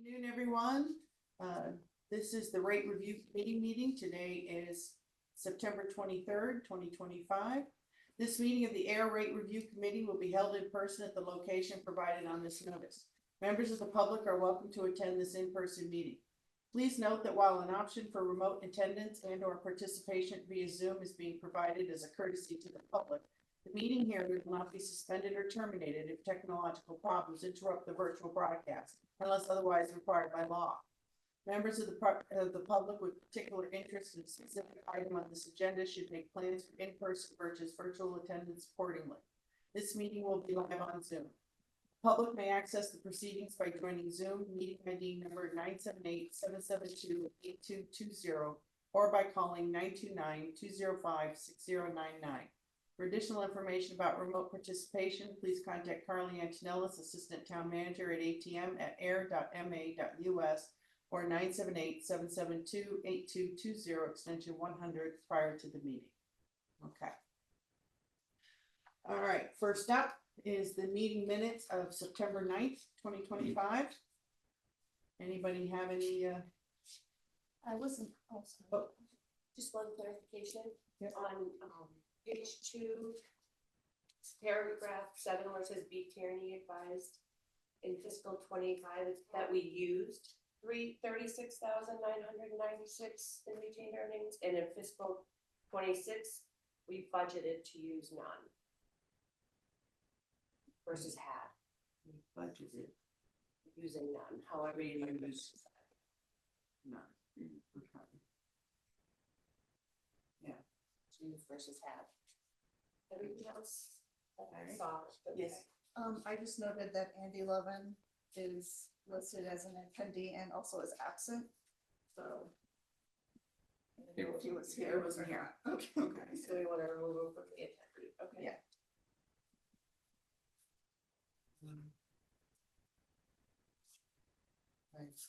Afternoon, everyone. This is the rate review committee meeting. Today is September 23rd, 2025. This meeting of the Ayer Rate Review Committee will be held in person at the location provided on this notice. Members of the public are welcome to attend this in-person meeting. Please note that while an option for remote attendance and/or participation via Zoom is being provided as a courtesy to the public, the meeting here will not be suspended or terminated if technological problems interrupt the virtual broadcast, unless otherwise required by law. Members of the public with particular interest in a specific item on this agenda should make plans for in-person versus virtual attendance accordingly. This meeting will be live on Zoom. Public may access the proceedings by joining Zoom meeting ID number 978-772-8220 or by calling 929-205-6099. For additional information about remote participation, please contact Carly Antonellis, Assistant Town Manager at atm@ayer.ma.us or 978-772-8220 extension 100 prior to the meeting. Okay. All right, first up is the meeting minutes of September 9th, 2025. Anybody have any? I wasn't also, just one clarification. Yep. On page 2, paragraph 7, where it says B. Tierney advised in fiscal 25 that we used $36,996 in retained earnings, and in fiscal 26 we budgeted to use none versus had. We budgeted Using none, however you use none. Okay. Yeah. use versus had. Everything else that I Alright. saw. but Yes. I just noted that Andy Levin is listed as an attendee and also is absent, so. I didn't know if he was here. Wasn't here. or not. Okay. Okay. So we want to remove them from the attendee, okay? Yeah. Right.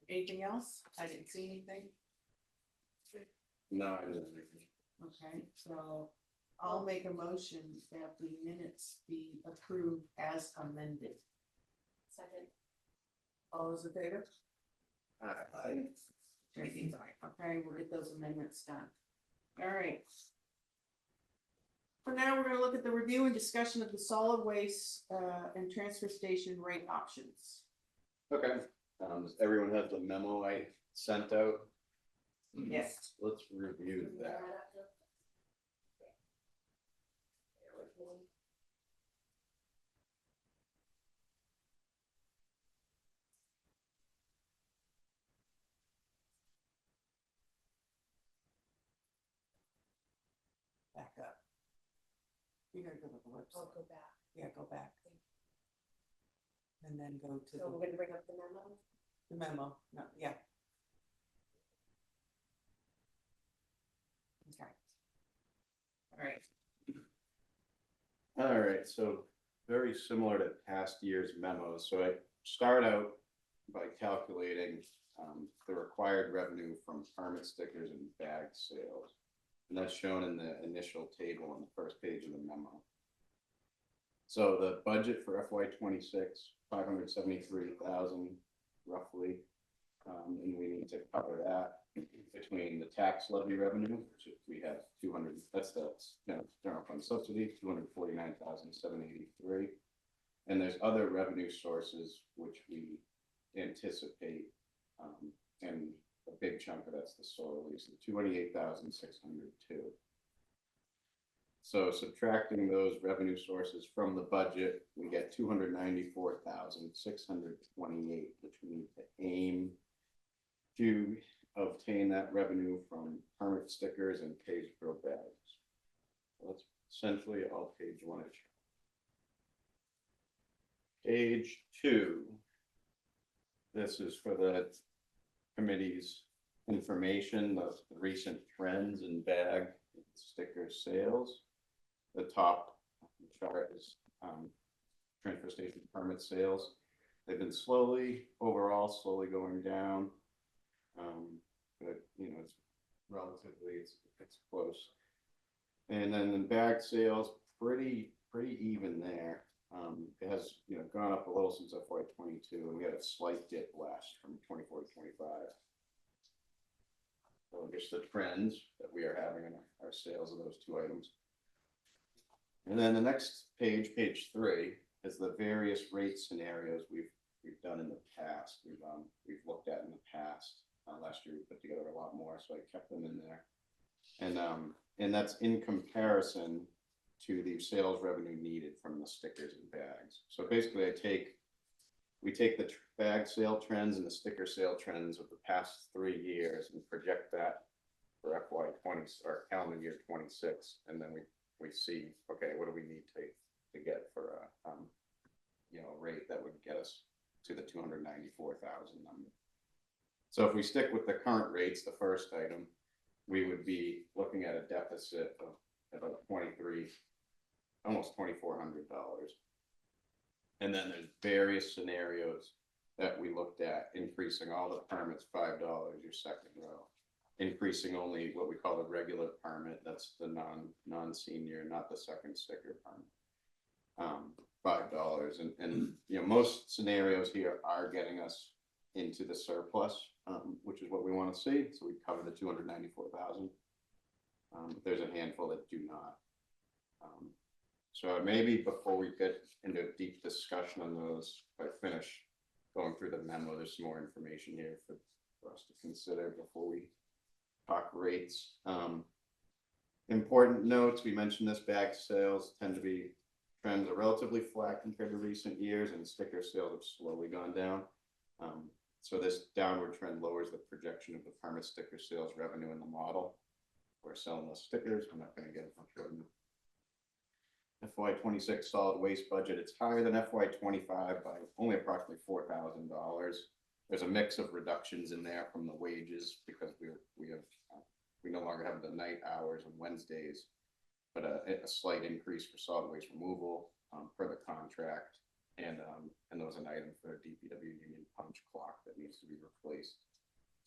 Anything else? I didn't see anything. No, I didn't. Okay, so I'll make a motion that the minutes be approved as amended. Second. All those in favor? Aye. Okay, we'll get those amendments done. All right. For now, we're gonna look at the review and discussion of the solid waste and transfer station rate options. Okay, everyone has the memo I sent out. Yes. Let's review that. Bear with me. Back up. You gotta go to the website. I'll go back. Yeah, go back. And then go to So we're gonna bring up the memo. the memo. No, yeah. Okay. All right. All right, so very similar to past year's memos. So I start out by calculating the required revenue from permit stickers and bag sales. And that's shown in the initial table on the first page of the memo. So the budget for FY26, 573,000 roughly. And we need to cover that between the tax levy revenue, which we have 200, that's the general fund subsidy, 249,783. And there's other revenue sources which we anticipate, and a big chunk of that's the soil lease, 28,602. So subtracting those revenue sources from the budget, we get 294,628, which we need to aim to obtain that revenue from permit stickers and page pro bags. So that's essentially all page 1 is. Page 2. This is for the committee's information, the recent trends in bag sticker sales. The top chart is transfer station permit sales. They've been overall slowly going down. But you know, it's relatively, it's close. And then the bag sales, pretty even there. It has, gone up a little since FY 22, and we had a slight dip last from 24 to 25. So just the trends that we are having in our sales of those two items. And then the next page, page 3, is the various rate scenarios we've done in the past. We've looked at in the past. Last year we put together a lot more, so I kept them in there. And that's in comparison to the sales revenue needed from the stickers and bags. So basically, we take the bag sale trends and the sticker sale trends of the past 3 years and project that for FY 20 or calendar year 26, and then we see, okay, what do we need to get for a rate that would get us to the 294,000 number. So if we stick with the current rates, the first item, we would be looking at a deficit of about almost $2,400. And then there's various scenarios that we looked at, increasing all the permits $5, your second row, increasing only what we call a regular permit, that's the non-senior, not the second sticker permit, $5. And most scenarios here are getting us into the surplus, which is what we want to see. So we cover the 294,000. There's a handful that do not. So maybe before we get into a deep discussion on those, if I finish going through the memo, there's some more information here for us to consider before we talk rates. Important notes, we mentioned this, bag sales trends are relatively flat compared to recent years, and sticker sales have slowly gone down. So this downward trend lowers the projection of the permit sticker sales revenue in the model. We're selling less stickers. I'm not going to get much of them. FY 26 solid waste budget, it's higher than FY 25 by only approximately $4,000. There's a mix of reductions in there from the wages because we no longer have the night hours on Wednesdays, but a slight increase for solid waste removal per the contract, and there was an item for a DPW union punch clock that needs to be replaced.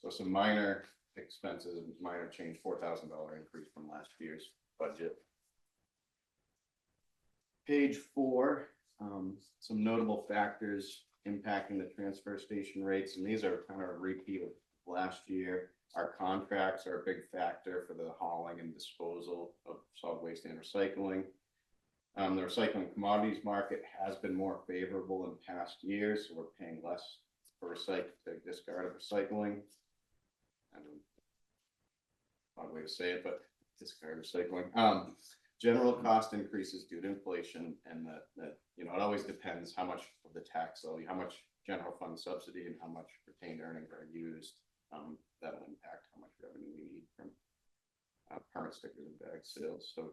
So some minor expenses, minor change, $4,000 increase from last year's budget. Page 4, some notable factors impacting the transfer station rates, and these are kind of a repeat of last year. Our contracts are a big factor for the hauling and disposal of solid waste and recycling. The recycling commodities market has been more favorable in past years, so we're paying less for discard of recycling. Odd way to say it, but discard recycling. General cost increases due to inflation, and that it always depends how much of the tax levy, how much general fund subsidy, and how much retained earnings are used. That'll impact how much revenue we need from permit stickers and bag sales. So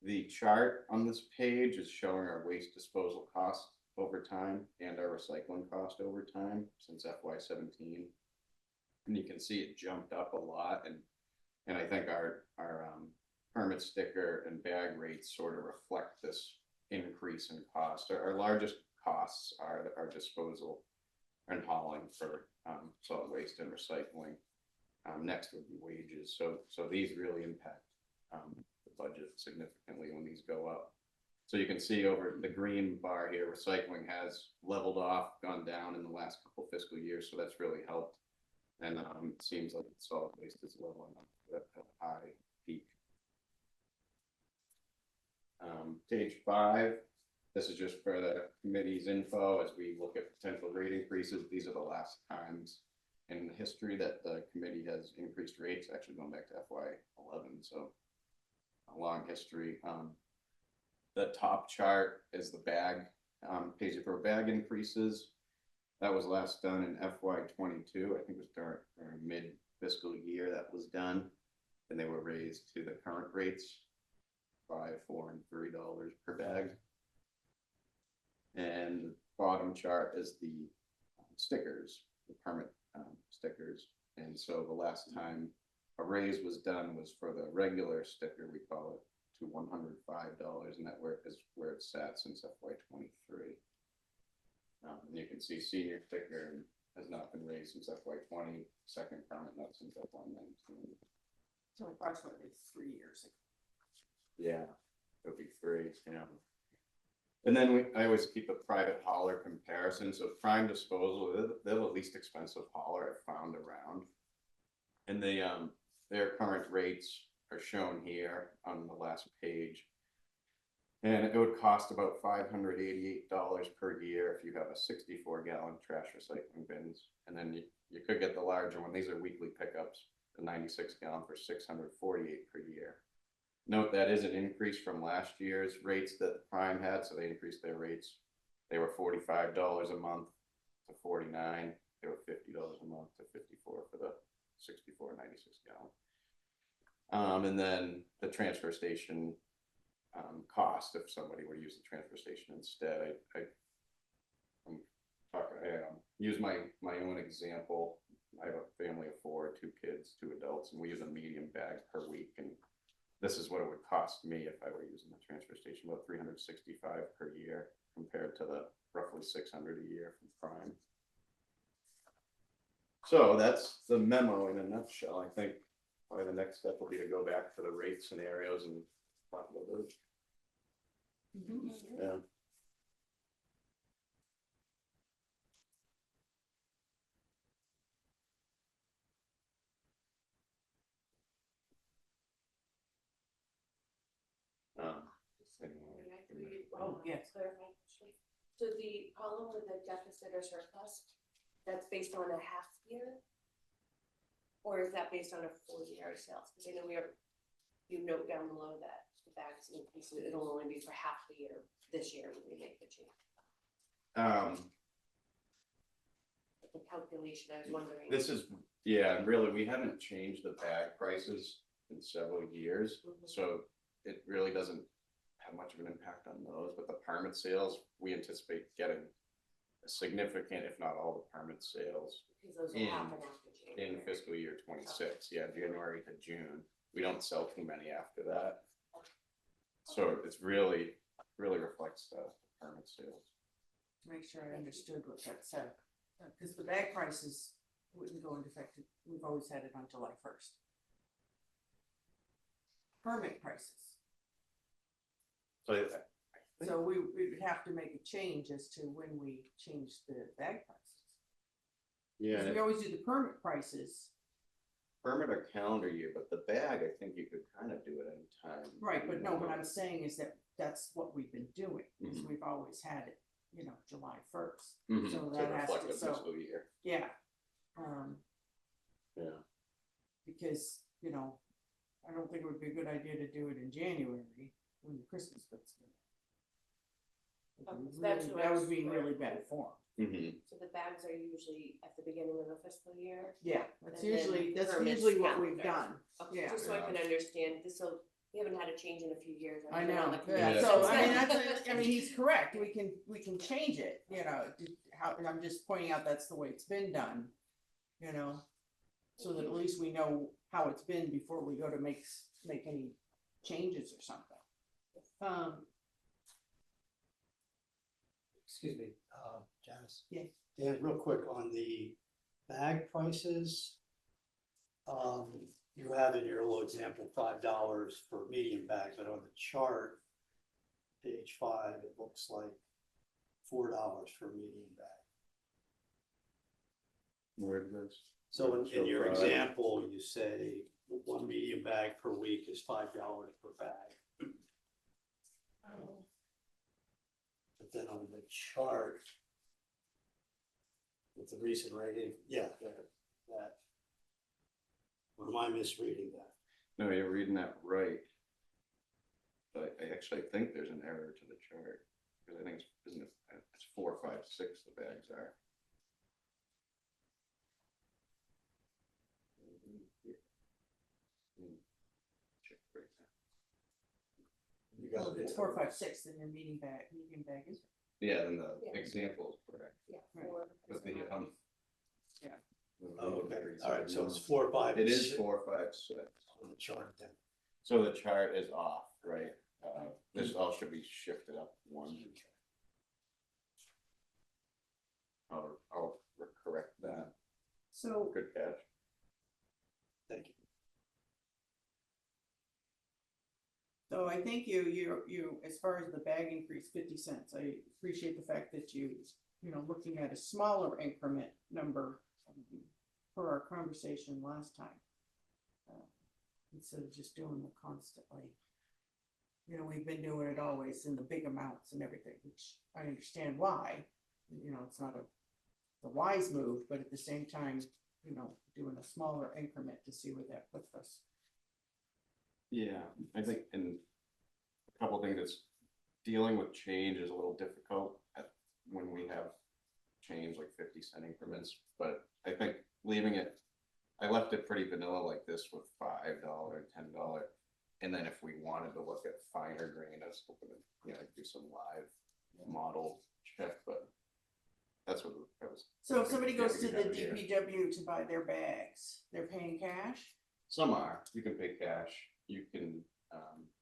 the chart on this page is showing our waste disposal cost over time and our recycling cost over time since FY 17, and you can see it jumped up a lot, and I think our permit sticker and bag rates sort of reflect this increase in cost. Our largest costs are our disposal and hauling for solid waste and recycling. Next would be wages. So these really impact the budget significantly when these go up. So you can see over the green bar here, recycling has leveled off, gone down in the last couple fiscal years. So that's really helped. And it seems like solid waste is leveling up at a high peak. Page 5, this is just for the committee's info as we look at potential rate increases. These are the last times in history that the committee has increased rates, actually going back to FY 11, so a long history. The top chart is the bag, page for bag increases. That was last done in FY 22. I think it was during mid fiscal year that was done, and they were raised to the current rates, $5, $4, and $3 per bag. And the bottom chart is the stickers, the permit stickers. And so the last time a raise was done was for the regular sticker, we call it, to $105, and that is where it's sat since FY 23. And you can see senior sticker has not been raised since FY 20, second permit not since FY 19. So approximately 3 years ago. Yeah, it'll be 3, yeah. And then I always keep a private hauler comparison, so Prime Disposal, they're the least expensive hauler I've found around. And they, their current rates are shown here on the last page. And it would cost about $588 per year if you have a 64-gallon trash recycling bins. And then you could get the larger one, these are weekly pickups, the 96-gallon for $648 per year. Note that is an increase from last year's rates that Prime had, so they increased their rates. They were $45 a month to $49. They were $50 a month to $54 for the 64 96-gallon. And then the transfer station cost, if somebody were to use the transfer station instead, I use my own example. I have a family of 4, 2 kids, 2 adults, and we use a medium bag per week. And this is what it would cost me if I were using the transfer station, about $365 per year compared to the roughly $600 a year from Prime. So that's the memo in a nutshell. I think probably the next step will be to go back to the rate scenarios and talk about those. Yeah. Oh, yes. Clarify question. So the column with the deficit or surplus, that's based on a half year? Or is that based on a full year of sales? Because I know you note down below that the bags increase, it'll only be for half the year this year when we make the change. The calculation, I was wondering. This is, yeah, really, we haven't changed the bag prices in several years, so it really doesn't have much of an impact on those, but the permit sales, we anticipate getting a significant, if not all the permit sales Because those will happen after January. in fiscal year 26, yeah, January to June. We don't sell too many after that. So it's really reflects the permit sales. Make sure I understood what that said, because the bag prices wouldn't go into effect, we've always had it on July 1st. Permit prices, So so we would have to make a change as to when we change the bag prices. yeah, 'Cause we always do the permit prices, permit or calendar year, but the bag, I think you could kind of do it anytime. right, but no, what I'm saying is that that's what we've been doing, because Mhm. we've always had it, July 1st. Mhm, So to that has reflect to, the so, fiscal year. yeah. Yeah. Because, I don't think it would be a good idea to do it in January when the Christmas goods come. That's what I That was would be really referring bad to. form. Mm-hmm. So the bags are usually at the beginning of the fiscal year? Yeah, that's And then that's permits usually what we've calendar. done. Okay, Yeah. just so I can understand, we haven't had a change in a few years. I've I been on know, the committee yeah, Yeah. so, since I mean, then. he's correct, we can change it, I'm just pointing out that's the way it's been done, so that at least we know how it's been before we go to make any changes or something. Excuse me, Janice. Yeah. Dan, real quick on the bag prices. You have in your little example, $5 for medium bags, but on the chart, page 5, it looks like $4 for a medium bag. Where does? So in your So, example, you say one medium bag per week is $5 per bag. But then on the chart, with the recent rating, yeah, that. Or am I misreading that? No, you're reading that right. But I actually think there's an error to the chart, because I think it's 4, 5, 6, the bags are. Check right now. You got Well, if it's it. 4, 5, 6, then your medium bag is. Yeah, then the Yeah. example is correct. Yeah, Right. four. But the, Yeah. Oh, okay, all right, so it's 4, 5. It and is 6 4, 5, 6. on the chart then. So the chart is off, right? This all should be shifted up one. I'll correct that. So, Good catch. Thank you. so So I think you, as far as the bag increase 50 cents, I appreciate the fact that looking at a smaller increment number for our conversation last time. Instead of just doing it constantly. We've been doing it always in the big amounts and everything, which I understand why. It's not a wise move, but at the same time, doing a smaller increment to see where that puts us. Yeah, I think in a couple things, it's dealing with change is a little difficult when we have change like 50-cent increments, but I think leaving it, I left it pretty vanilla like this with $5 and $10. And then if we wanted to look at finer grain, I was hoping to, do some live model check, but that's what I was. So if somebody goes to the Yeah. DPW to buy their bags, they're paying cash? Some are, you can pay cash, you can,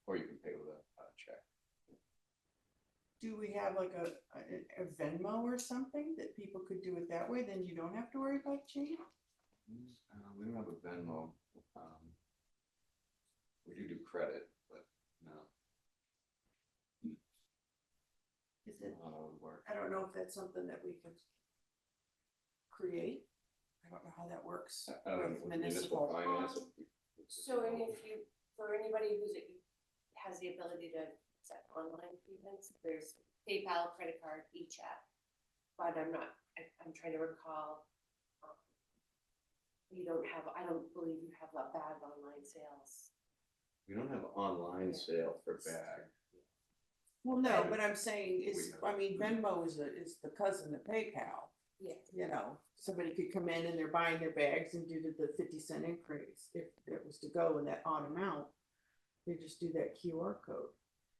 or you can pay with a check. Do we have like a Venmo or something that people could do it that way? Then you don't have to worry about change? We don't have a Venmo. We do credit, but no. Is it? How that would work. I don't know if that's something that we could create. I don't know how that works I don't know, with with municipal finance. So, I mean, for anybody has the ability to set online payments, there's PayPal, credit card, e-chat. But I'm trying to recall, I don't believe you have a bag online sales. We don't have online sale for bag. Well, no, but I'm saying We have- Venmo is the cousin of PayPal. Yeah. Somebody could come in and they're buying their bags and do the 50-cent increase. If it was to go in that odd amount, they just do that QR code.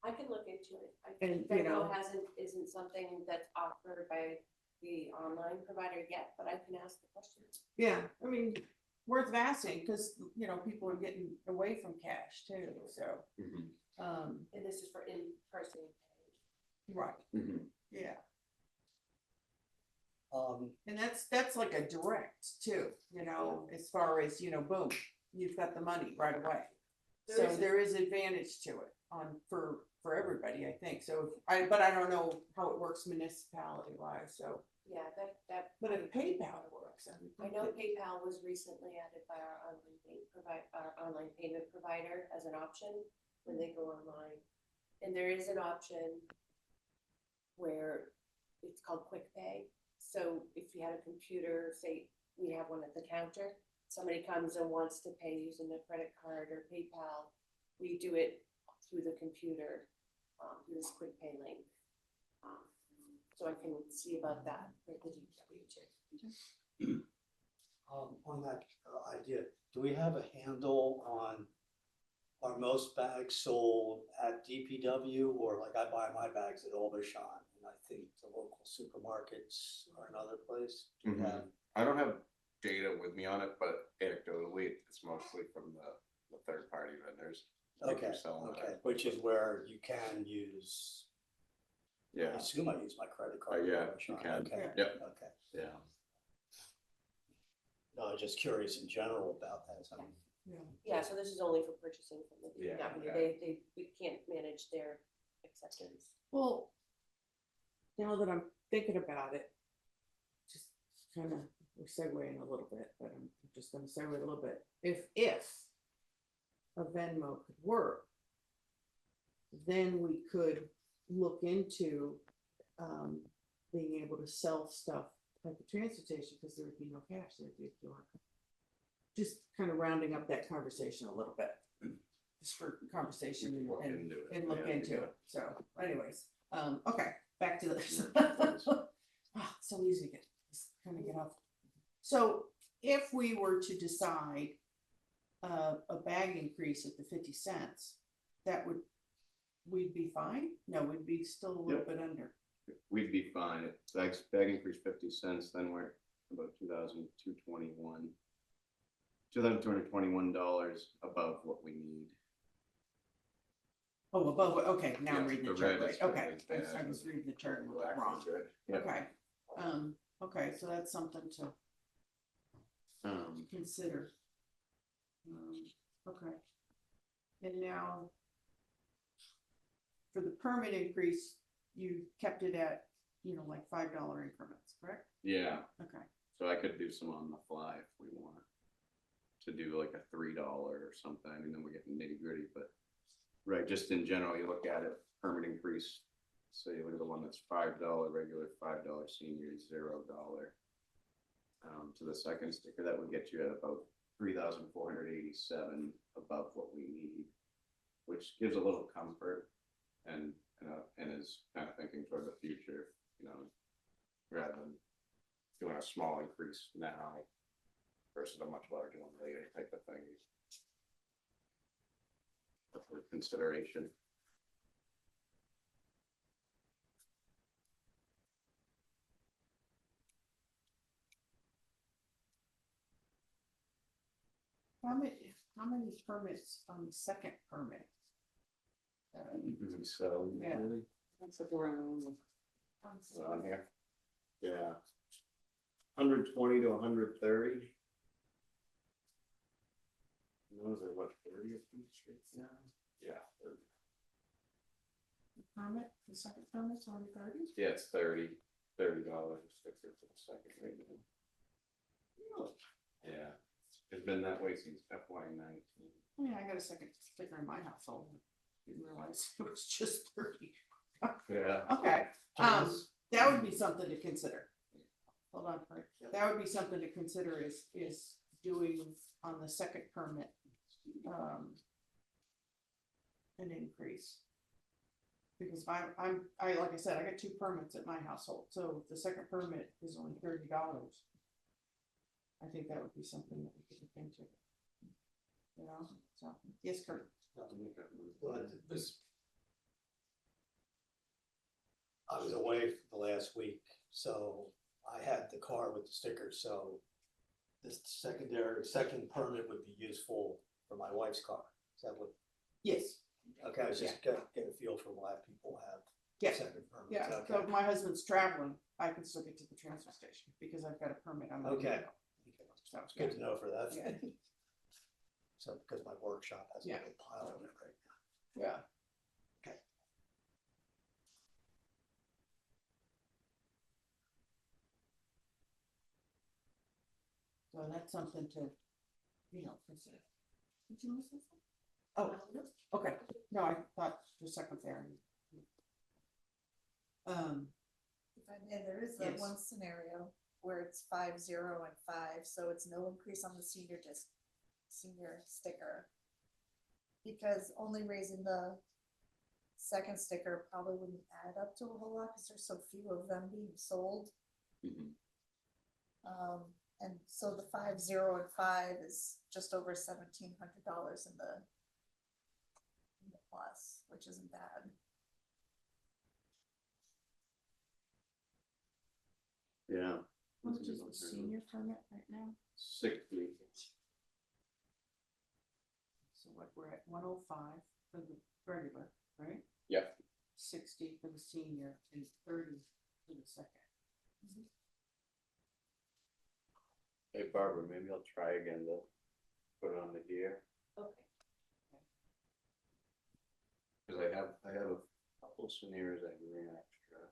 I can look into it. I And, think Venmo isn't something that's offered by the online provider yet, but I can ask the question. Yeah, worth asking, because, people are getting away from cash too, so, Mhm, And this is for in-person pay. right, mhm. yeah. And that's like a direct too, as far as, boom, you've got the money right away. So there is advantage to it for everybody, I think, but I don't know how it works municipality wise, so. Yeah, that. But if PayPal works, I know PayPal was recently added by our online payment provider as an option when they go online. And there is an option where it's called Quick Pay. So if you had a computer, say we have one at the counter, somebody comes and wants to pay using a credit card or PayPal, we do it through the computer, through this Quick Pay link. So I can see about that for the DPW too. On that idea, do we have a handle on, are most bags sold at DPW, or like I buy my bags at Aldershot, and I think the local supermarkets are another place? Do we Mhm. have- I don't have data with me on it, but anecdotally, it's mostly from the third party vendors. Like Okay, you're selling okay, that. which is where you can use, I Yeah, assume I use my credit card. at yeah, you Aldershot. can. Okay, Yep. okay. yeah. No, I was just curious in general about that, so. Yeah, so this is only for purchasing from the Yeah, DPW. okay. We can't manage their acceptance. Well, now that I'm thinking about it, just kind of, we're segueing a little bit, but I'm just gonna segue a little bit. If a Venmo could work, then we could look into being able to sell stuff at the transfer station, because there would be no cash, there'd be a QR code. Just kind of rounding up that conversation a little bit, just for conversation and Look into it. and look Yeah, into yeah. it. So anyways, okay, back to this. So easy to kind of get off. So if we were to decide a bag increase at the 50 cents, we'd be fine? No, we'd be still a little Yep. bit under. We'd be fine. If bag increase 50 cents, then we're about $2,221 above what we need. Oh, above, okay, now I'm Yeah, reading the the chart red is right, okay, good, I was reading the chart Black is wrong, good. Yep. okay. Okay, so that's something to consider. Okay. And now, for the permit increase, you kept it at, you know, like $5 increments, correct? Yeah, Okay, so I could do some on the fly if we want. To do like a $3 or something, and then we get nitty gritty, but. Right, just in general, you look at it, permit increase, so you look at the one that's $5 regular, $5 senior, $0. To the second sticker, that would get you at about 3,487 above what we need. Which gives a little comfort and is kind of thinking toward the future, you know. Rather than doing a small increase now versus a much larger one later type of thing. For consideration. how many permits on the second permit? So. Yeah. That's around. On here. Yeah. 120 to 130. Those are what, 30 of these right now? Yeah. 30. Permit, the second permit's on 30? Yeah, it's $30 sticker for the second right now. Really? Yeah, it's been that way since FY19. I mean, I got a second sticker in my household, didn't realize it was just 30. Yeah. Okay, that would be something to consider. Hold on, Frank. That would be something to consider is doing on the second permit, an increase. Because I, like I said, I got 2 permits at my household, so the second permit is only $30. I think that would be something that we could look into. You know, so, yes, Kurt. Well, I was away for the last week, so I had the car with the sticker, so this second permit would be useful for my wife's car. Is that what? Yes, Okay, I was just get a feel for why people have yeah, second permits. yeah, Okay. so if my husband's traveling, I can still get to the transfer station because I've got a permit on my Okay. vehicle. So, It's good to know for that. Yeah. So, because my workshop has a Yeah. big pile of it right now. Yeah. Okay. So that's something to, you know, consider. Did you miss this one? Oh, okay, no, I thought for a second there. And there is that Yes. one scenario where it's 5, 0, and 5, so it's no increase on the senior sticker. Because only raising the second sticker probably wouldn't add up to a whole lot, because there's so few of them being sold. Mhm. And so the 5, 0, and 5 is just over $1,700 in the plus, which isn't bad. Yeah. How much is the senior permit right now? 60. So like we're at 105 for the regular, right? Yep. 60 for the senior and 30 for the second. Hey Barbara, maybe I'll try again to put it on the gear, Okay. because I have a couple of scenarios I ran extra.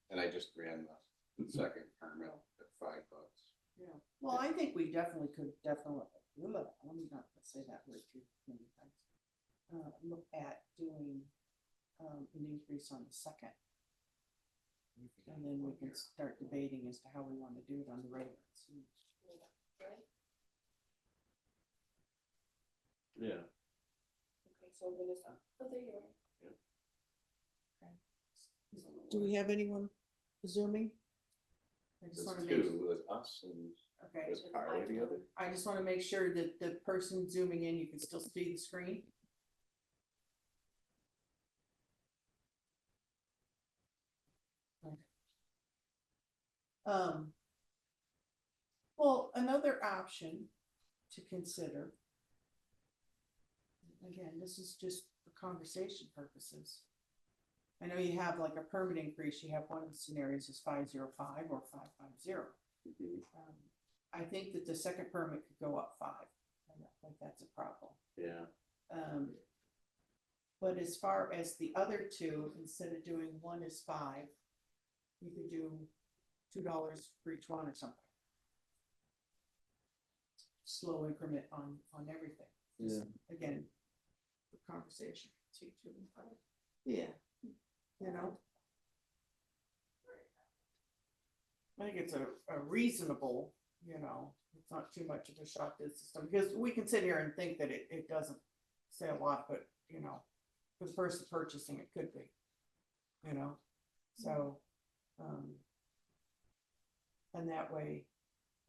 And I just ran the second permit at $5. Yeah, well, I think we definitely could let me not say that word too many times. Look at doing, an increase on the second. And then we can start debating as to how we wanna do it on the regular. Yeah. Okay, so I'm gonna stop. Oh, there you are. Do we have anyone zooming? I just There's wanna make, two, with us and okay, there's Carly the other. I just wanna make sure that the person zooming in, you can still see the screen. Well, another option to consider. Again, this is just for conversation purposes. I know you have like a permit increase, you have one of the scenarios is 505 or 550. Mhm. I think that the second permit could go up 5. I don't think that's a problem. Yeah. But as far as the other two, instead of doing 1 is 5, you could do $2 for each one or something. Slow increment on everything. Just, again, for conversation, 2, 2, and 5. Yeah, you know. I think it's a reasonable, you know, it's not too much of a shock to the system, because we can sit here and think that it doesn't say a lot, but, you know, for the person purchasing, it could be, you know, so, and that way,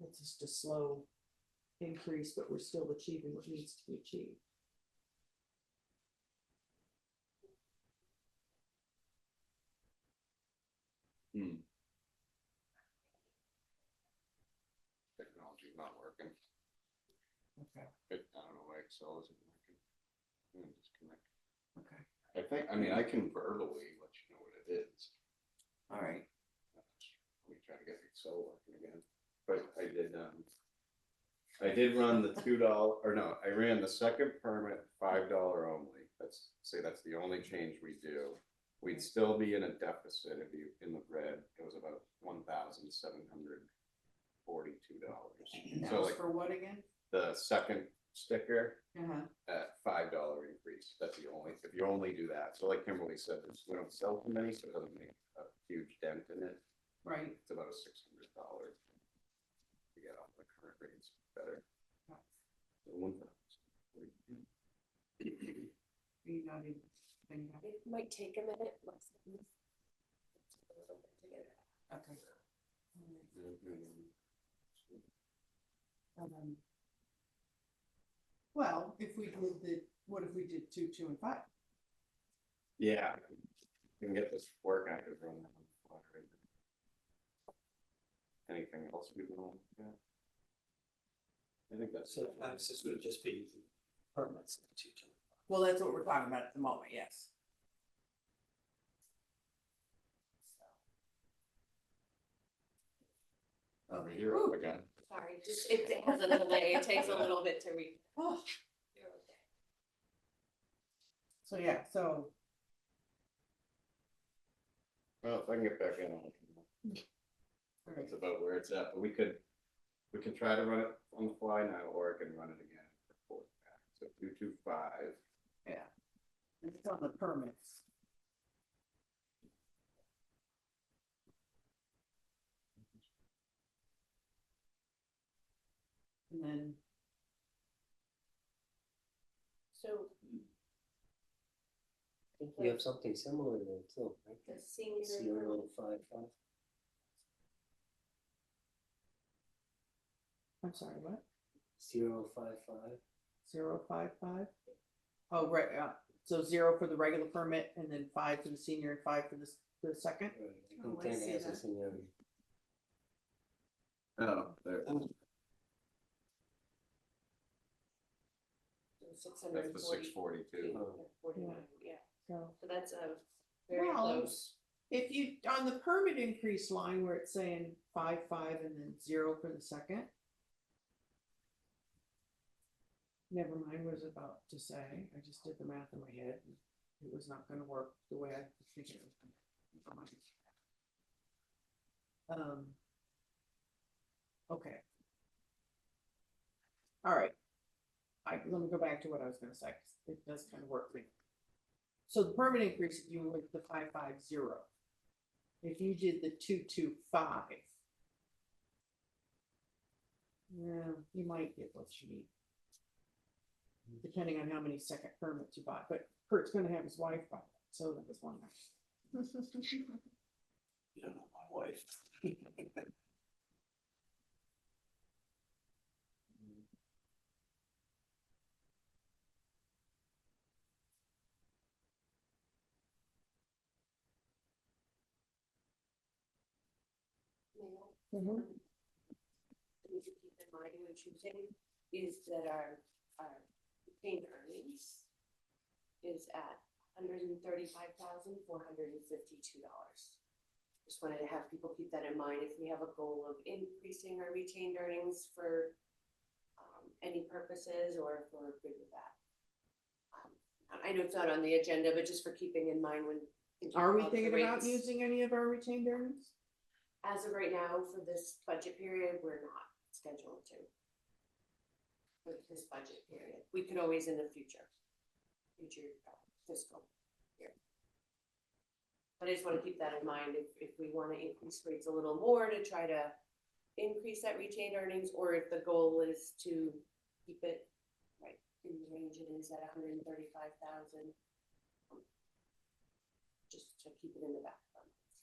it's just a slow increase, but we're still achieving what needs to be achieved. Technology's not working. Okay, I don't know why Excel isn't working. Disconnect. okay, I think, I mean, I can verbally let you know what it is. all right, Let me try to get Excel working again. But I did run the $2, or no, I ran the second permit $5 only. That's the only change we do. We'd still be in a deficit if you, in the red, it was about $1,742. and that So was like for what again? the second sticker Uh-huh, at $5 increase, that's the only, if you only do that. So like Kimberly said, we don't sell too many, so it doesn't make a huge dent in it. right, It's about a $600 to get off the current rates better. So 1,000. you not even thinking of it, It might take a minute. Let's move a little bit to get it. okay. Well, if we did what if we did 2, 2, and 5? Yeah, we can get this working. I could run that on the fly right now. Anything else we want? Yeah. I think that's. So this would just be permits. Well, that's what we're talking about at the moment, yes. Oh, you're up again. Sorry, just, it has a delay. It takes a little bit to read. Oh, You're okay. so yeah, so, Well, if I can get back in, that's about where it's at, but we can try to run it on the fly now, or I can run it again. Report back. So 225. yeah, and it's on the permits. And then, So I think we have something similar there too, right? the senior. 055. I'm sorry, what? 055. 055? Oh, right, so 0 for the regular permit, and then 5 for the senior, and 5 for the second? Right, I Oh, think I see 10 has that. a seniority. Oh, there. That's the 642. Yeah, So, so that's a very Well, close. if you, on the permit increase line where it's saying 5, 5, and then 0 for the second. Never mind what I was about to say, I just did the math in my head, and it was not gonna work the way I was thinking it was gonna. Never mind. Okay. All right. Let me go back to what I was gonna say, 'cause it does kind of work for me. So the permit increase, if you went the 550. If you did the 225. Yeah, you might get what you need. Depending on how many second permits you buy, but Kurt's gonna have his wife buy that, so that was one. You don't know my wife. Mhm. We should keep in mind when choosing is that our retained earnings is at $135,452. Just wanted to have people keep that in mind if we have a goal of increasing our retained earnings for any purposes, or if we're good with that. I know it's not on the agenda, but just for keeping in mind when. Are we about the thinking about rates. using any of our retained earnings? As of right now, for this budget period, we're not scheduled to. For this budget period, we could always in the future fiscal year. But I just wanna keep that in mind, if we wanna increase rates a little more to try to increase that retained earnings, or if the goal is to keep it right in the range it is at 135,000. Just to keep it in the back of our minds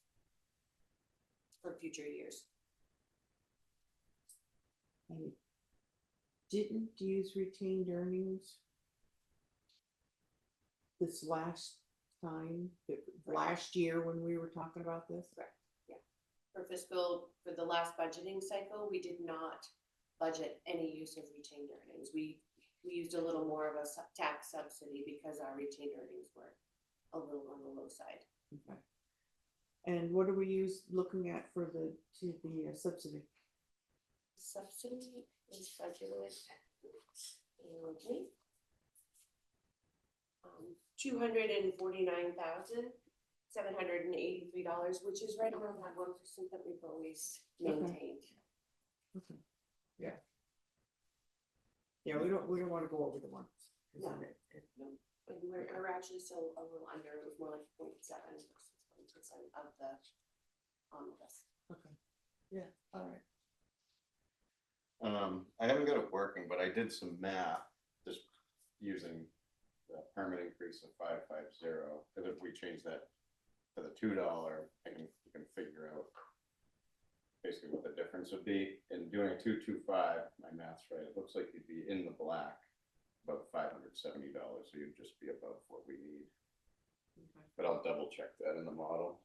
for future years. I didn't use retained earnings this last time, last year when we were talking about this. For the last budgeting cycle, we did not budget any use of retained earnings. We used a little more of a tax subsidy because our retained earnings were a little on the low side. Okay. And what are we looking at for the subsidy? Subsidy is budgeted, with me. $249,783, which is right around that 1% that we've always maintained. Okay. Yeah. Yeah, we don't wanna go over the ones. No. And we're actually still a little under, it was more like 0.7 versus 1% of the omnibus. Okay, yeah, all right. I haven't got it working, but I did some math, just using the permit increase of 550, because if we change that to the $2, you can figure out basically what the difference would be. In doing a 225, my math's right, it looks like you'd be in the black about $570, so you'd just be above what we need. Okay. But I'll double check that in the model.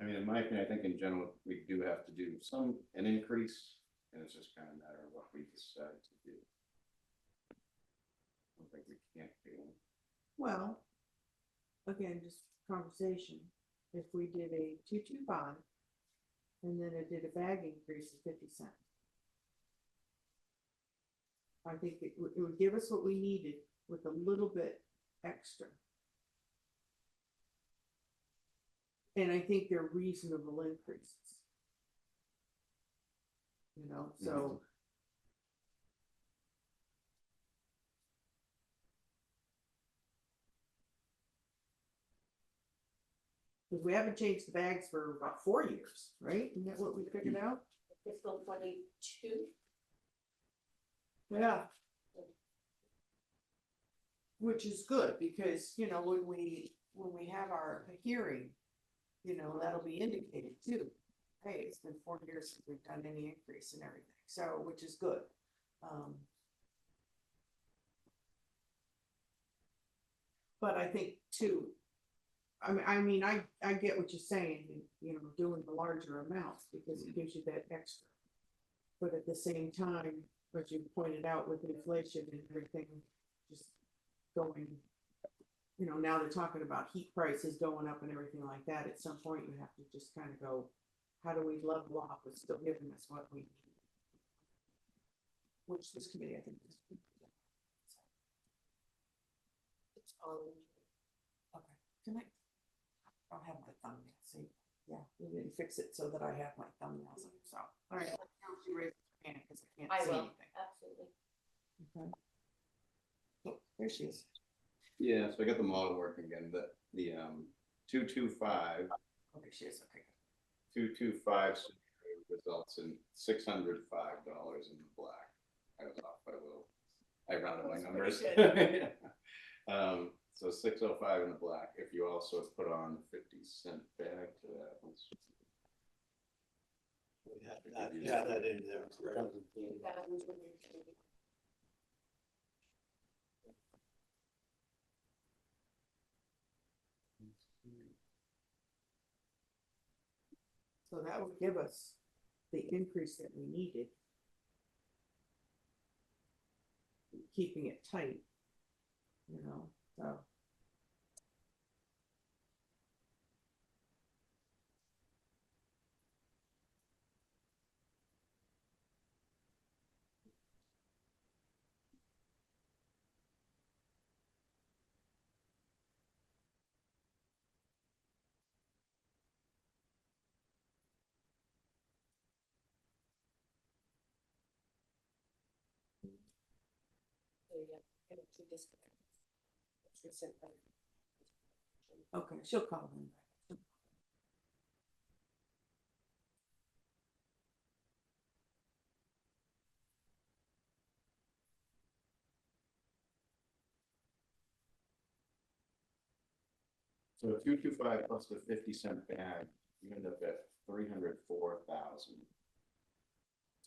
I mean, in my opinion, I think in general, we do have to do an increase, and it's just kind of a matter of what we decide to do. I don't think we can't do it. Well, again, just conversation, if we did a 225, and then it did a bag increase of 50 cents. I think it would give us what we needed with a little bit extra. And I think they're reasonable increases. You know, so. Because we haven't changed the bags for about 4 years, right? Isn't that what we figured out? Fiscal 22. Yeah. Which is good, because, you know, when we have our hearing, you know, that'll be indicated too. Hey, it's been 4 years since we've done any increase in everything, so, which is good. But I think too, I get what you're saying, you know, doing the larger amounts, because it gives you that extra. But at the same time, as you pointed out with inflation and everything, just going, you know, now they're talking about heat prices going up and everything like that. At some point, you have to just kind of go, how do we level off with still giving us what we need? Which this committee, I think, is. It's all. Okay, can I don't have my thumbnail, see, yeah, we didn't fix it so that I have my thumbnails on, so, all right. You raise your hand, because I I can't see will, anything. absolutely. Okay. Oh, there she is. Yeah, so I got the model working again, the 225, Oh, there she is, okay. 225 results in $605 in the black. I was off by a little. I rounded my numbers. So 605 in the black. If you also put on 50-cent bag to that, We have that in there. correct? So that would give us the increase that we needed. Keeping it tight, you know, so. So yeah, kind of two disconnects. It's recent, but- Okay, she'll call them back. So 225 plus the 50-cent bag, you end up at 304,000.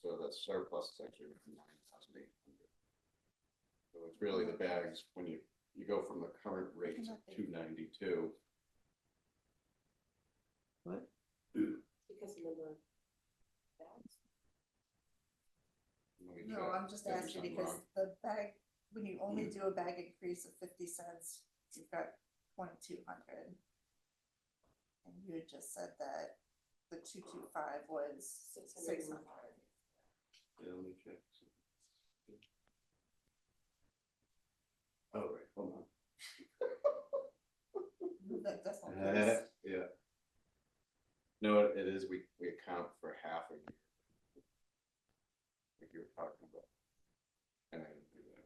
So the surplus is actually 9,800. So it's really the bags, when you go from the current rate of 292. What? Because the number of bags. Let me No, check. I'm just Did I do asking something because wrong? the bag, when you only do a bag increase of 50 cents, you've got 2,200. And you had just said that the 225 was 600. Yeah, let me check. Oh, right, hold on. That decimal place. Yeah. No, it is, we account for half a year. Like you were talking about. And I didn't do that.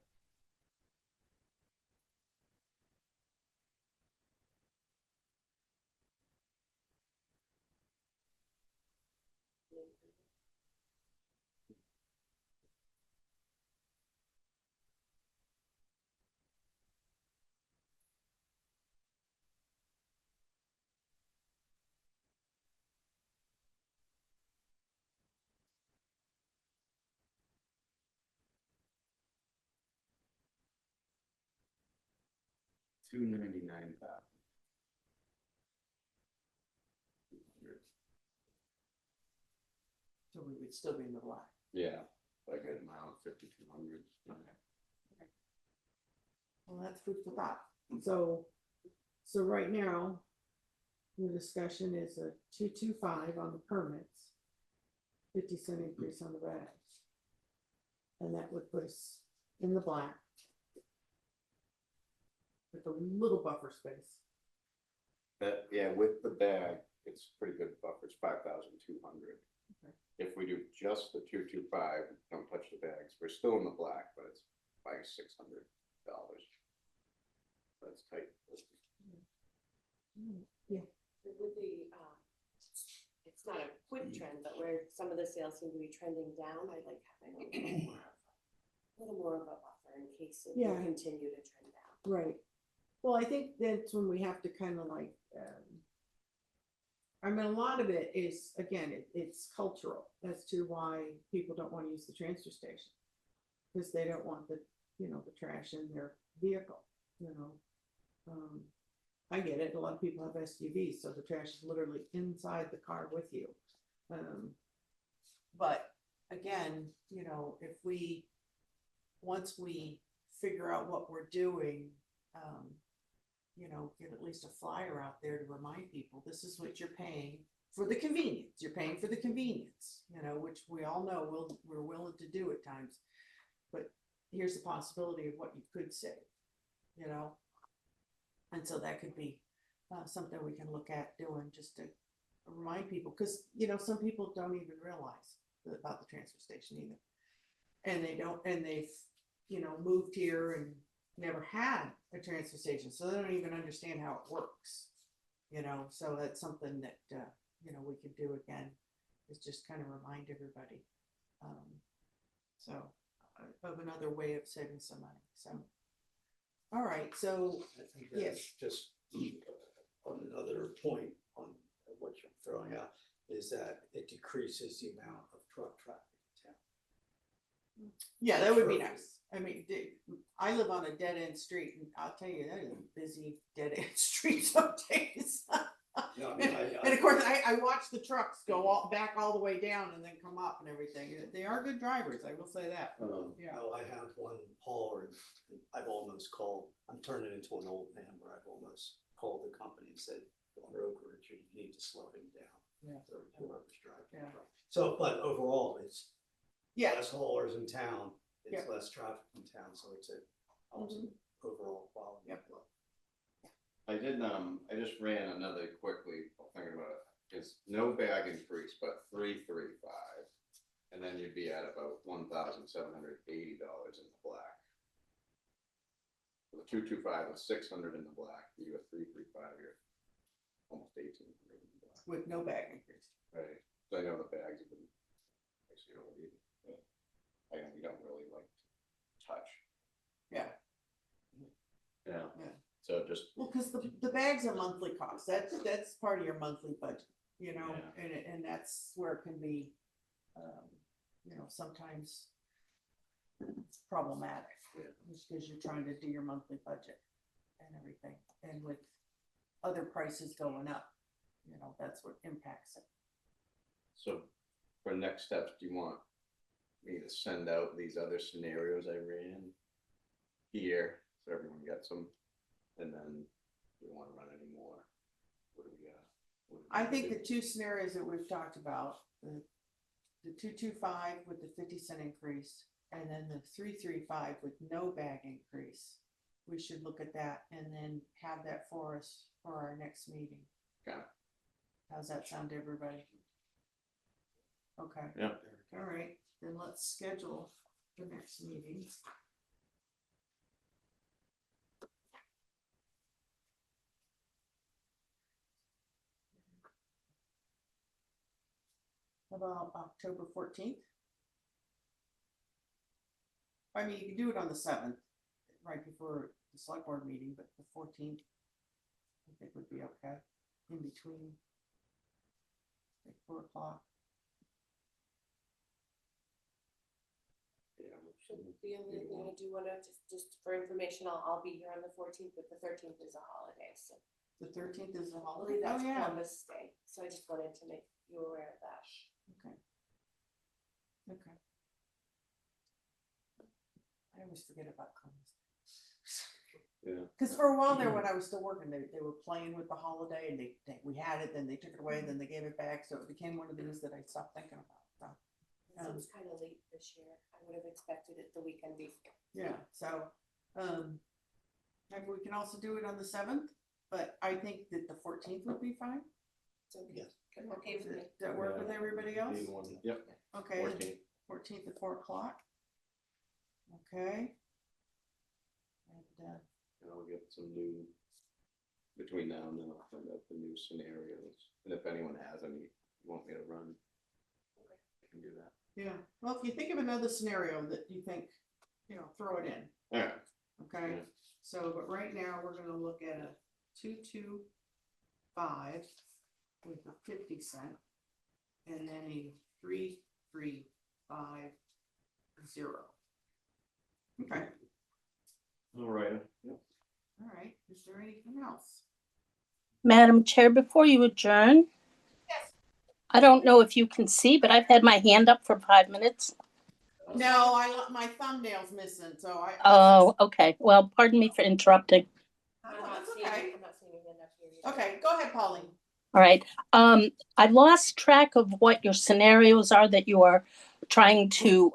$299,000. So we would still be in the black. Yeah, like an amount, 5,200. Well, that's food for thought. So right now, the discussion is a 225 on the permits, 50-cent increase on the bags. And that would put us in the black. With a little buffer space. That, yeah, with the bag, it's pretty good buffer, it's 5,200. Okay. If we do just the 225, don't touch the bags, we're still in the black, but it's by $600. That's tight. Yeah. With the, it's not a quick trend, but where some of the sales seem to be trending down, I like having a little more of a buffer in case it will Yeah. continue to trend down. Right. Well, I think that's when we have to kind of like, I mean, a lot of it is, again, it's cultural as to why people don't want to use the transfer station. Because they don't want the, the trash in their vehicle, I get it. A lot of people have SUVs, so the trash is literally inside the car with you. But again, if once we figure out what we're doing, get at least a flyer out there to remind people, this is what you're paying for the convenience. You're paying for the convenience, which we all know we're willing to do at times. But here's the possibility of what you could save, And so that could be something we can look at doing just to remind people, because, some people don't even realize about the transfer station either. And they've, moved here and never had a transfer station, so they don't even understand how it works, so that's something that, we could do again, is just kind of remind everybody, of another way of saving some money, so. All right, so, I think yes. that's just on another point on what you're throwing out, is that it decreases the amount of truck traffic in town. yeah, that would be nice. I mean, I live on a dead end street, and I'll tell you, that is a busy dead end street some days. Yeah, I mean, And of course, I watch the trucks go all the way down and then come up and everything. They are good drivers, I will say that. Yeah. No, I have one hauler, and I've almost called, I'm turning into an old man where I've almost called the company and said, on Oak Ridge, you need to slow him down. Yeah. Or whoever's driving. Yeah. So, but overall, it's Yeah, less haulers in town, it's Yeah. less traffic in town, so it's a awesome overall quality. Yep. I just ran another quickly, while thinking about it, it's no bag increase, but 335. And then you'd be at about $1,780 in the black. The 225 was 600 in the black, you got 335, you're almost 1,800 in the black. with no bag increase. Right, so I know the bags have been, actually, but I know we don't really like to touch. Yeah. Yeah. Yeah. So just, Well, cause the bags are monthly costs, that's part of your monthly budget, you know, Yeah. and that's where it can be, sometimes it's problematic. Yeah. Just cause you're trying to do your monthly budget and everything, and with other prices going up, that's what impacts it. so for next steps, do you want me to send out these other scenarios I ran here, so everyone gets them? And then we wanna run any more? What do we got? What do we I think do? the two scenarios that we've talked about, the 225 with the 50-cent increase, and then the 335 with no bag increase. We should look at that and then have that for us for our next meeting. Okay. How's that sound to everybody? Okay, Yeah, all right, then let's schedule the next meeting. About October 14th. I mean, you can do it on the 7th, right before the select board meeting, but the 14th, I think would be okay, in between. Like 4 o'clock. yeah. The only thing I do wanna, just for information, I'll be here on the 14th, but the 13th is a holiday, so. The 13th is the I holiday. believe that's Oh, yeah. Columbus Day, so I just wanted to make you aware of that. Okay. Okay. I always forget about Columbus. Yeah. Because for a while there, when I was still working, they were playing with the holiday, and we had it, then they took it away, then they gave it back, so it became one of these that I stopped thinking about. So, It was kind of late this year. I would have expected it the weekend before. yeah, so, maybe we can also do it on the 7th, but I think that the 14th would be fine. So, Yes. okay with me. Does that work with everybody else? Yep, Okay, 14. 14th at 4 o'clock. Okay. And, And I'll get some new, between now and then, I'll send out the new scenarios, and if anyone has any, you want me to run, I can do that. yeah, well, if you think of another scenario that you think, throw it in, Alright, okay? Yeah. So, but right now, we're gonna look at a 225 with a 50-cent, and then a 335. Okay, alright, yep. all right, is there anything else? Madam Chair, before you adjourn, Yes. I don't know if you can see, but I've had my hand up for 5 minutes. No, my thumbnail's missing, so I. Oh, okay. Well, pardon me for interrupting. Oh, I'm not that's seeing, okay. I'm not seeing your hand up here either. Okay, go ahead, Pauline. All right. I've lost track of what your scenarios are that you are trying to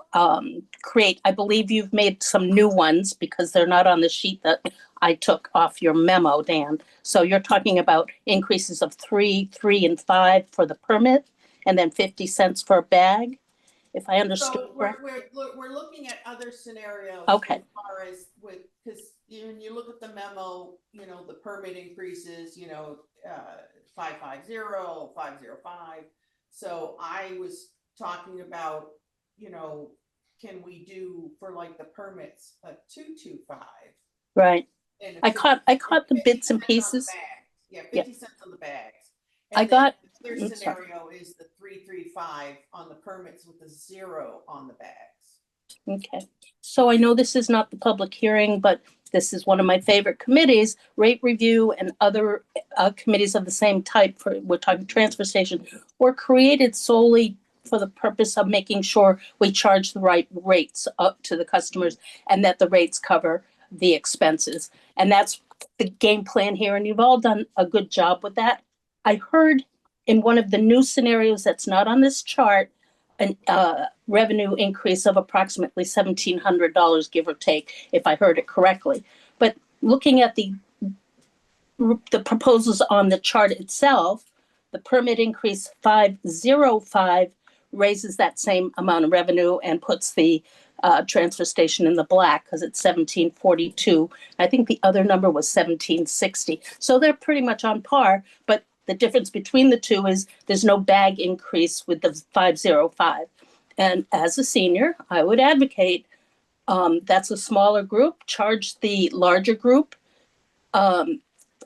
create. I believe you've made some new ones because they're not on the sheet that I took off your memo, Dan. So you're talking about increases of 3, 3, and 5 for the permit, and then 50 cents for a bag, if I understood So correctly. we're looking at other scenarios. Okay. As far as because when you look at the memo, the permit increases, 550, 505. So I was talking about, can we do for like the permits, a 225? Right. And I caught the 50 bits and cents on the pieces. bags. Yeah, Yeah. 50 cents on the bags. I And then got- the other I'm sorry. scenario is the 335 on the permits with the 0 on the bags. Okay. So I know this is not the public hearing, but this is one of my favorite committees, rate review and other committees of the same type for, we're talking transfer station, were created solely for the purpose of making sure we charge the right rates up to the customers and that the rates cover the expenses. And that's the game plan here, and you've all done a good job with that. I heard in one of the new scenarios that's not on this chart, an revenue increase of approximately $1,700, give or take, if I heard it correctly. But looking at the proposals on the chart itself, the permit increase 505 raises that same amount of revenue and puts the transfer station in the black because it's 1742. I think the other number was 1760. So they're pretty much on par, but the difference between the two is there's no bag increase with the 505. And as a senior, I would advocate that's a smaller group, charge the larger group, and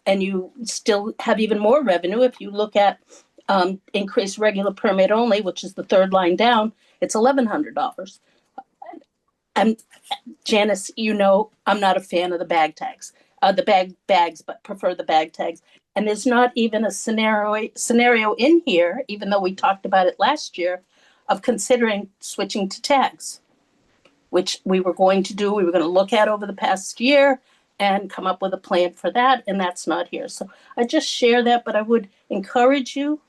you still have even more revenue. If you look at increased regular permit only, which is the third line down, it's $1,100. And Janice, you know, I'm not a fan of the bag tags, bags, but prefer the bag tags. And there's not even a scenario in here, even though we talked about it last year, of considering switching to tags, which we were going to do. We were going to look at over the past year and come up with a plan for that, and that's not here. So I just share that, but I would encourage you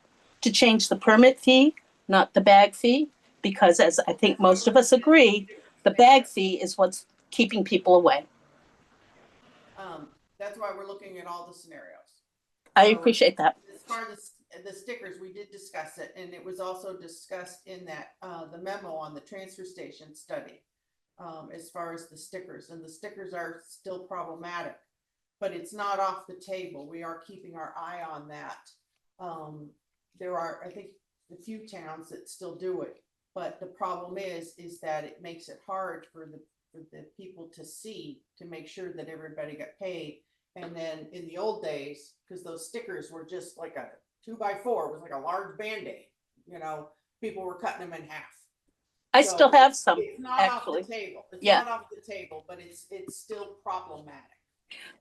to change the permit fee, not the bag fee, because as I think most of us agree, the bag fee is what's keeping people away. That's why we're looking at all the scenarios. I So, appreciate that. as far as the stickers, we did discuss it, and it was also discussed in that, the memo on the transfer station study. As far as the stickers, and the stickers are still problematic, but it's not off the table. We are keeping our eye on that. There are, I think, a few towns that still do it, but the problem is that it makes it hard for the people to see, to make sure that everybody got paid. And then in the old days, because those stickers were just like a 2x4, it was like a large Band-Aid, you know, people were cutting them in half. I So still have some, It's not actually. off the table. It's Yeah. not off the table, but it's still problematic.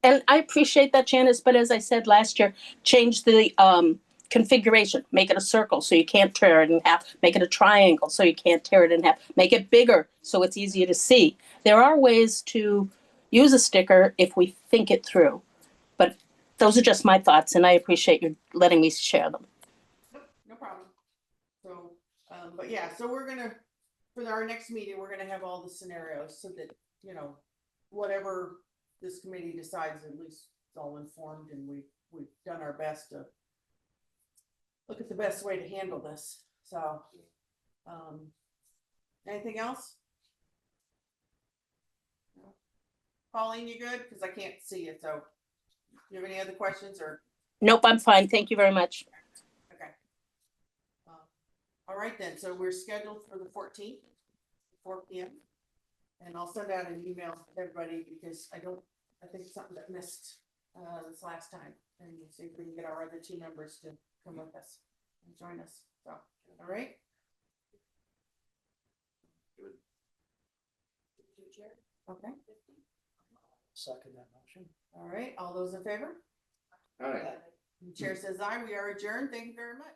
And I appreciate that, Janice, but as I said last year, change the configuration, make it a circle so you can't tear it in half, make it a triangle so you can't tear it in half, make it bigger so it's easier to see. There are ways to use a sticker if we think it through, but those are just my thoughts, and I appreciate you letting me share them. No problem. So, but yeah, so we're gonna, for our next meeting, we're gonna have all the scenarios so that, you know, whatever this committee decides, at least it's all informed, and we've done our best to look at the best way to handle this. So, anything else? No? Pauline, you good? Because I can't see it, so you have any other questions or? Nope, I'm fine. Thank you very much. Okay. All right then, so we're scheduled for the 14th, 4 p.m. And I'll send out an email to everybody because I think it's something that missed this last time. And we'll see if we can get our other 2 members to come with us and join us. So, all right? Okay, Second that motion. all right. All those in favor? All right. The chair says aye. We are adjourned. Thank you very much.